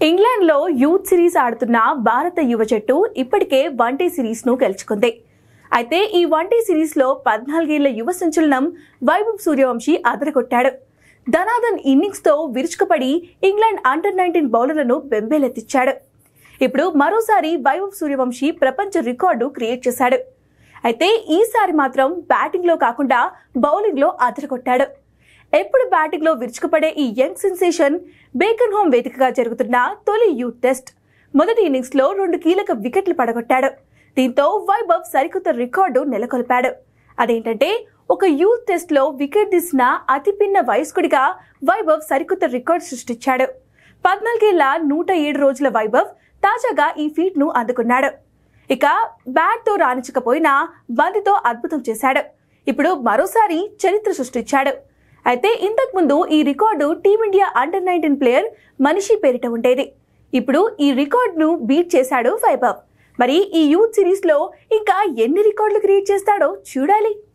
ఇంగ్లాండ్లో youth series ఆడుతున్న భారత యువ జట్టు ఇప్పటికే వన్డే సిరీస్ను గెలుచుకుంది. అయితే ఈ వన్డే సిరీస్లో 14 ఏళ్ల యువ సంచలనం వైభవ్ సూర్యవంశీ అదరగొట్టాడు. ధనాధన్ ఇన్నింగ్స్తో విరుచుకుపడి ఇంగ్లాండ్ అండర్-19 బౌలర్లను బెంబేలెత్తించాడు. ఇప్పుడు మరోసారి వైభవ్ సూర్యవంశీ ప్రపంచ రికార్డు క్రియేట్ చేశాడు. అయితే ఈసారి మాత్రం బ్యాటింగ్లో కాకుండా బౌలింగ్లో అదరగొట్టాడు. ఎప్పుడు బ్యాటింగ్లో విరుచుకుపడే ఈ యంగ్ సెన్సేషన్ బేకన్హోమ్ వేదికగా జరుగుతున్న తొలి యూత్ టెస్ట్ మొదటి ఇన్నింగ్స్లో 2 కీలక వికెట్లు పడగొట్టాడు. దీంతో వైభవ్ సరికొత్త రికార్డు నెలకొల్పాడు. అదేంటంటే ఒక యూత్ టెస్ట్లో వికెట్ తీసిన అతిపిన్న వయస్కుడిగా వైభవ్ సరికొత్త రికార్డు సృష్టించాడు. 14 ఏళ్ల 107 రోజుల వైభవ్ తాజాగా ఈ ఫీట్ను అందుకున్నాడు. ఇక బ్యాట్తో రాణించకపోయినా బంతితో అద్భుతం చేశాడు. ఇప్పుడు మరోసారి చరిత్ర సృష్టించాడు. అయితే ఇంతకుముందు ఈ రికార్డు టీమిండియా అండర్-19 ప్లేయర్ మనీషీ పేరిట ఉండేది. ఇప్పుడు ఈ రికార్డును బీట్ చేశాడు వైభవ్. మరి ఈ యూత్ సిరీస్లో ఇంకా ఎన్ని రికార్డులు క్రియేట్ చేస్తాడో చూడాలి.